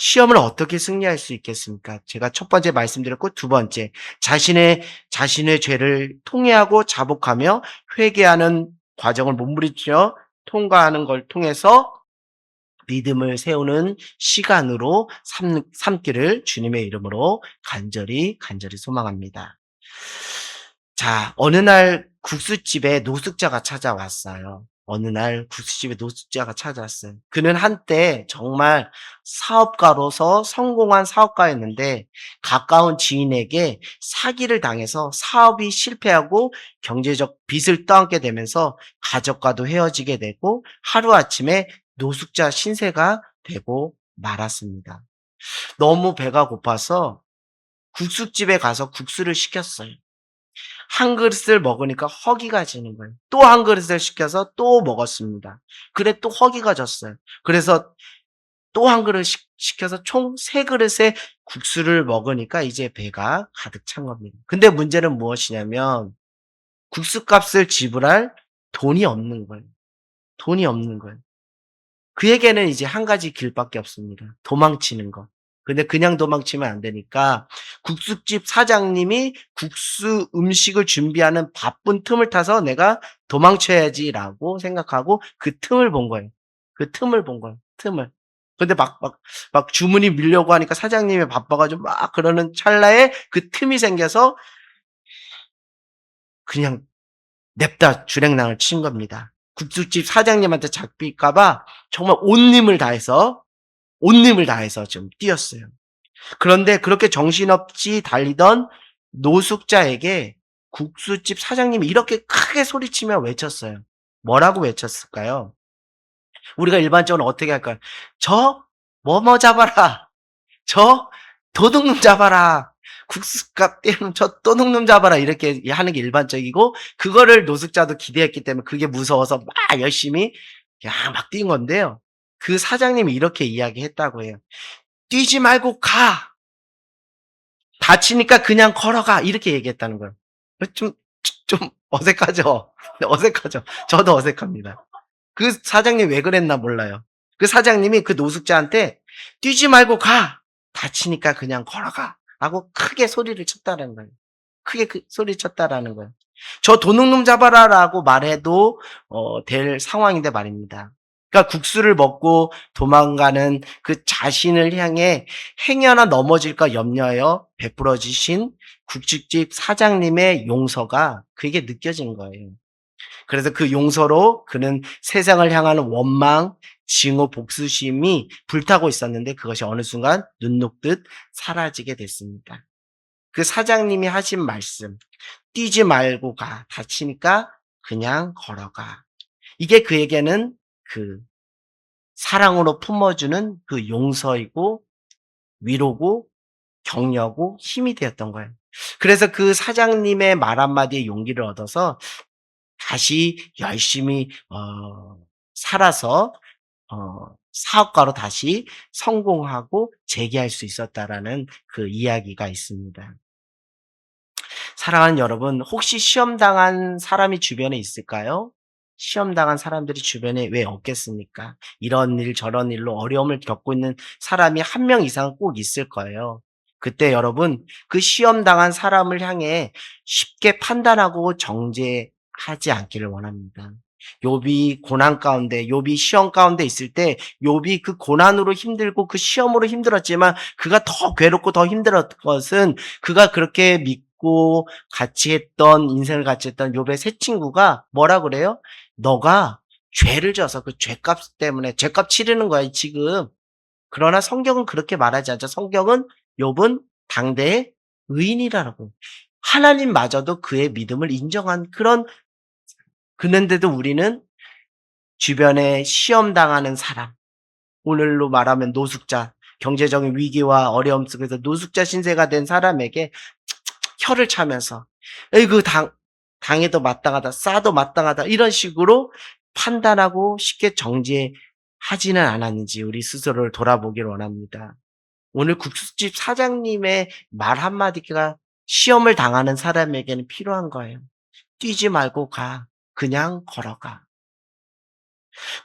시험을 어떻게 승리할 수 있겠습니까? 제가 첫 번째 말씀드렸고 두 번째, 자신의 죄를 통회하고 자복하며 회개하는 과정을 몸부림쳐 통과하는 걸 통해서 믿음을 세우는 시간으로 삼기를 주님의 이름으로 간절히 소망합니다. 자, 어느 날 국수집에 노숙자가 찾아왔어요. 어느 날 국수집에 노숙자가 찾아왔어요. 그는 한때 정말 사업가로서 성공한 사업가였는데 가까운 지인에게 사기를 당해서 사업이 실패하고 경제적 빚을 떠안게 되면서 가족과도 헤어지게 되고 하루아침에 노숙자 신세가 되고 말았습니다. 너무 배가 고파서 국수집에 가서 국수를 시켰어요. 한 그릇을 먹으니까 허기가 지는 거예요. 또 한 그릇을 시켜서 또 먹었습니다. 그래 또 허기가 졌어요. 그래서 또 한 그릇 시켜서 총 3그릇의 국수를 먹으니까 이제 배가 가득 찬 겁니다. 근데 문제는 무엇이냐면 국수값을 지불할 돈이 없는 거예요. 돈이 없는 거예요. 그에게는 이제 한 가지 길밖에 없습니다. 도망치는 것. 근데 그냥 도망치면 안 되니까 국수집 사장님이 국수 음식을 준비하는 바쁜 틈을 타서 '내가 도망쳐야지.'라고 생각하고 그 틈을 본 거예요. 그 틈을 본 거예요, 틈을. 근데 막 주문이 밀려고 하니까 사장님이 바빠 가지고 막 그러는 찰나에 그 틈이 생겨서 그냥 냅다 주랭랑을 친 겁니다. 국수집 사장님한테 잡힐까 봐 정말 온 힘을 다해서 좀 뛰었어요. 그런데 그렇게 정신없이 달리던 노숙자에게 국수집 사장님이 이렇게 크게 소리치며 외쳤어요. 뭐라고 외쳤을까요? 우리가 일반적으로 어떻게 할까요? "저 뭐뭐 잡아라. 저 도둑놈 잡아라. 국수값 떼는 저 도둑놈 잡아라." 이렇게 하는 게 일반적이고 그거를 노숙자도 기대했기 때문에 그게 무서워서 막 열심히 막 뛴 건데요. 그 사장님이 이렇게 이야기했다고 해요. "뛰지 말고 가. 다치니까 그냥 걸어가." 이렇게 얘기했다는 거예요. 좀 좀 어색하죠? 네, 어색하죠. 저도 어색합니다. 그 사장님이 왜 그랬나 몰라요. 그 사장님이 그 노숙자한테 "뛰지 말고 가. 다치니까 그냥 걸어가." 라고 크게 소리를 쳤다는 거예요. 크게 그 소리를 쳤다라는 거예요. "저 도둑놈 잡아라."라고 말해도 될 상황인데 말입니다. 그러니까 국수를 먹고 도망가는 그 자신을 향해 행여나 넘어질까 염려하여 베풀어 주신 국수집 사장님의 용서가 그게 느껴진 거예요. 그래서 그 용서로 그는 세상을 향하는 원망, 징후, 복수심이 불타고 있었는데 그것이 어느 순간 눈 녹듯 사라지게 됐습니다. 그 사장님이 하신 말씀, "뛰지 말고 가. 다치니까 그냥 걸어가." 이게 그에게는 그 사랑으로 품어주는 그 용서이고 위로고 격려고 힘이 되었던 거예요. 그래서 그 사장님의 말 한마디에 용기를 얻어서 다시 열심히 살아서 사업가로 다시 성공하고 재기할 수 있었다라는 그 이야기가 있습니다. 사랑하는 여러분, 혹시 시험 당한 사람이 주변에 있을까요? 시험 당한 사람들이 주변에 왜 없겠습니까? 이런 일 저런 일로 어려움을 겪고 있는 사람이 한 명 이상은 꼭 있을 거예요. 그때 여러분, 그 시험 당한 사람을 향해 쉽게 판단하고 정죄하지 않기를 원합니다. 욥이 고난 가운데, 욥이 시험 가운데 있을 때 욥이 그 고난으로 힘들고 그 시험으로 힘들었지만 그가 더 괴롭고 더 힘들었던 것은 그가 그렇게 믿고 같이 했던 인생을 같이 했던 욥의 세 친구가 뭐라 그래요? "너가 죄를 져서 그 죄값 때문에 죄값 치르는 거야 지금." 그러나 성경은 그렇게 말하지 않죠. 성경은 욥은 당대의 의인이라고. 하나님마저도 그의 믿음을 인정한 그런 그런데도 우리는 주변에 시험 당하는 사람, 오늘로 말하면 노숙자, 경제적인 위기와 어려움 속에서 노숙자 신세가 된 사람에게 혀를 차면서 "에이구 당해도 마땅하다. 싸도 마땅하다." 이런 식으로 판단하고 쉽게 정죄하지는 않았는지 우리 스스로를 돌아보기를 원합니다. 오늘 국수집 사장님의 말 한마디가 시험을 당하는 사람에게는 필요한 거예요. "뛰지 말고 가. 그냥 걸어가."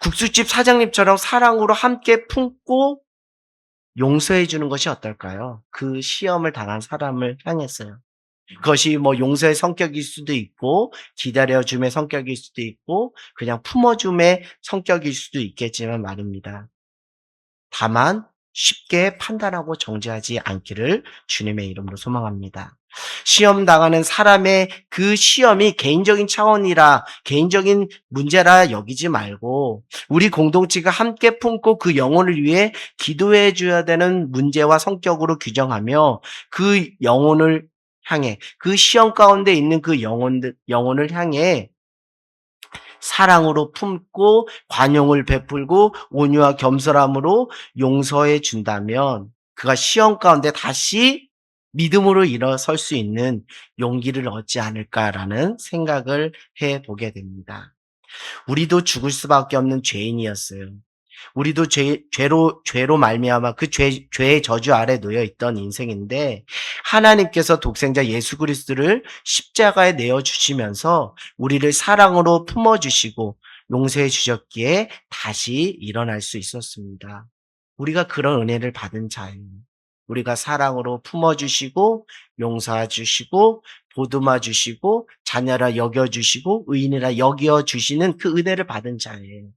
국수집 사장님처럼 사랑으로 함께 품고 용서해 주는 것이 어떨까요? 그 시험을 당한 사람을 향해서요. 그것이 뭐 용서의 성격일 수도 있고 기다려 줌의 성격일 수도 있고 그냥 품어 줌의 성격일 수도 있겠지만 말입니다. 다만 쉽게 판단하고 정죄하지 않기를 주님의 이름으로 소망합니다. 시험 당하는 사람의 그 시험이 개인적인 차원이라 개인적인 문제라 여기지 말고 우리 공동체가 함께 품고 그 영혼을 위해 기도해 줘야 되는 문제와 성격으로 규정하며 그 영혼을 향해 그 시험 가운데 있는 그 영혼을 향해 사랑으로 품고 관용을 베풀고 온유와 겸손함으로 용서해 준다면 그가 시험 가운데 다시 믿음으로 일어설 수 있는 용기를 얻지 않을까라는 생각을 해보게 됩니다. 우리도 죽을 수밖에 없는 죄인이었어요. 우리도 죄로 말미암아 그 죄의 저주 아래 놓여 있던 인생인데 하나님께서 독생자 예수 그리스도를 십자가에 내어 주시면서 우리를 사랑으로 품어 주시고 용서해 주셨기에 다시 일어날 수 있었습니다. 우리가 그런 은혜를 받은 자예요. 우리가 사랑으로 품어 주시고 용서해 주시고 보듬어 주시고 자녀라 여겨 주시고 의인이라 여겨 주시는 그 은혜를 받은 자예요.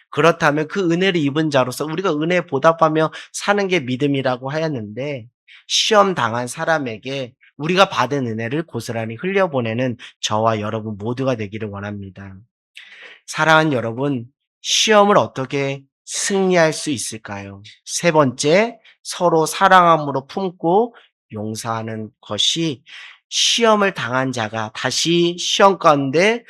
그렇다면 그 은혜를 입은 자로서 우리가 은혜에 보답하며 사는 게 믿음이라고 하였는데 시험 당한 사람에게 우리가 받은 은혜를 고스란히 흘려보내는 저와 여러분 모두가 되기를 원합니다. 사랑하는 여러분, 시험을 어떻게 승리할 수 있을까요? 세 번째, 서로 사랑함으로 품고 용서하는 것이 시험을 당한 자가 다시 시험 가운데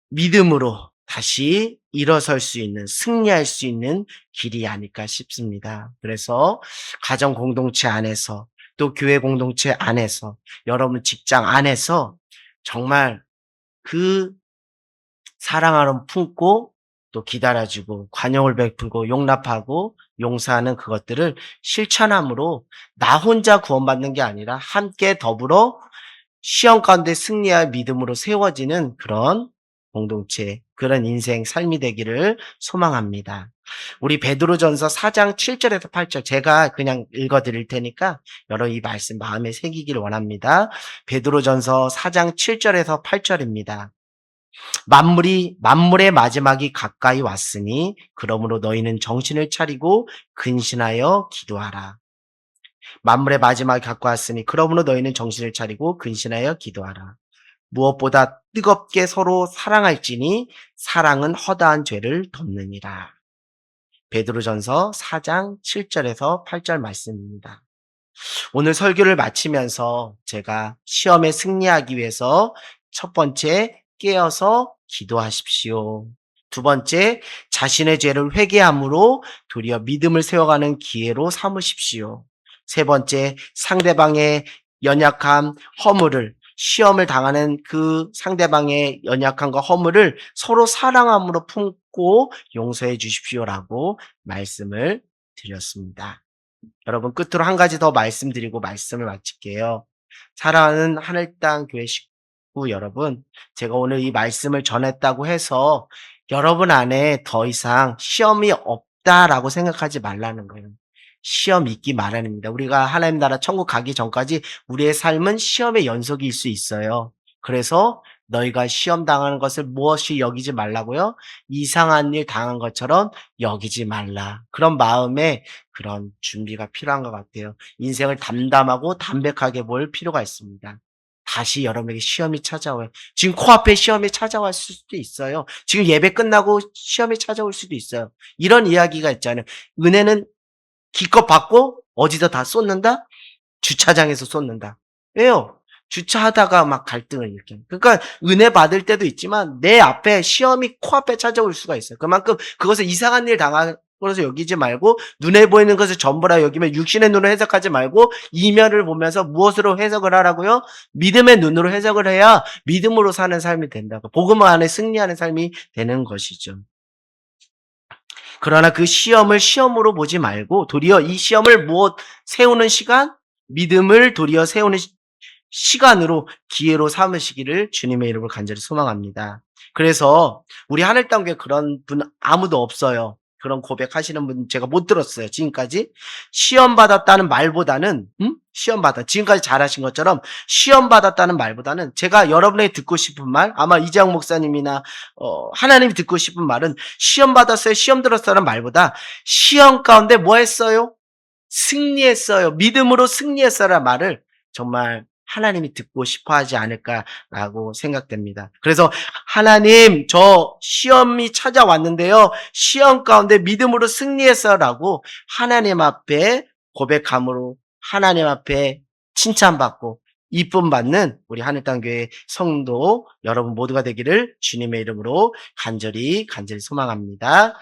믿음으로 다시 일어설 수 있는, 승리할 수 있는 길이 아닐까 싶습니다. 그래서 가정 공동체 안에서 또 교회 공동체 안에서 여러분 직장 안에서 정말 그 사랑하는 품고 또 기다려주고 관용을 베풀고 용납하고 용서하는 그것들을 실천함으로 나 혼자 구원받는 게 아니라 함께 더불어 시험 가운데 승리할 믿음으로 세워지는 그런 공동체, 그런 인생 삶이 되기를 소망합니다. 우리 베드로전서 4장 7절에서 8절 제가 그냥 읽어 드릴 테니까 여러분 이 말씀 마음에 새기기를 원합니다. 베드로전서 4장 7절에서 8절입니다. 만물의 마지막이 가까이 왔으니 그러므로 너희는 정신을 차리고 근신하여 기도하라. 만물의 마지막이 가까이 왔으니 그러므로 너희는 정신을 차리고 근신하여 기도하라. 무엇보다 뜨겁게 서로 사랑할지니 사랑은 허다한 죄를 덮느니라. 베드로전서 4장 7절에서 8절 말씀입니다. 오늘 설교를 마치면서 제가 시험에 승리하기 위해서 첫 번째, 깨어서 기도하십시오. 두 번째, 자신의 죄를 회개함으로 도리어 믿음을 세워가는 기회로 삼으십시오. 세 번째, 상대방의 연약함, 허물을 시험을 당하는 그 상대방의 연약함과 허물을 서로 사랑함으로 품고 용서해 주십시오라고 말씀을 드렸습니다. 여러분 끝으로 한 가지 더 말씀드리고 말씀을 마칠게요. 사랑하는 하늘땅 교회 식구 여러분, 제가 오늘 이 말씀을 전했다고 해서 여러분 안에 더 이상 시험이 없다라고 생각하지 말라는 거예요. 시험 있기 마련입니다. 우리가 하나님 나라 천국 가기 전까지 우리의 삶은 시험의 연속일 수 있어요. 그래서 너희가 시험 당하는 것을 무엇이 여기지 말라고요? 이상한 일 당한 것처럼 여기지 말라. 그런 마음에 그런 준비가 필요한 것 같아요. 인생을 담담하고 담백하게 볼 필요가 있습니다. 다시 여러분에게 시험이 찾아와요. 지금 코앞에 시험이 찾아왔을 수도 있어요. 지금 예배 끝나고 시험이 찾아올 수도 있어요. 이런 이야기가 있잖아요. 은혜는 기껏 받고 어디서 다 쏟는다? 주차장에서 쏟는다. 왜요? 주차하다가 막 갈등을 일으켜요. 그러니까 은혜 받을 때도 있지만 내 앞에 시험이 코앞에 찾아올 수가 있어요. 그만큼 그것을 이상한 일 당한 것을 여기지 말고 눈에 보이는 것을 전부라 여기면 육신의 눈으로 해석하지 말고 이면을 보면서 무엇으로 해석을 하라고요? 믿음의 눈으로 해석을 해야 믿음으로 사는 삶이 된다고. 복음 안에 승리하는 삶이 되는 것이죠. 그러나 그 시험을 시험으로 보지 말고 도리어 이 시험을 세우는 시간, 믿음을 도리어 세우는 시간으로 기회로 삼으시기를 주님의 이름으로 간절히 소망합니다. 그래서 우리 하늘땅교회 그런 분 아무도 없어요. 그런 고백하시는 분 제가 못 들었어요, 지금까지. 시험 받았다는 말보다는 지금까지 잘하신 것처럼 시험 받았다는 말보다는 제가 여러분에게 듣고 싶은 말, 아마 이재영 목사님이나 하나님이 듣고 싶은 말은 시험 받았어요, 시험 들었어요라는 말보다 시험 가운데 뭐 했어요? 승리했어요. 믿음으로 승리했어라는 말을 정말 하나님이 듣고 싶어 하지 않을까라고 생각됩니다. 그래서 하나님, 저 시험이 찾아왔는데요. 시험 가운데 믿음으로 승리했어라고 하나님 앞에 고백함으로 하나님 앞에 칭찬받고 이쁨 받는 우리 하늘땅교회 성도 여러분 모두가 되기를 주님의 이름으로 간절히 소망합니다.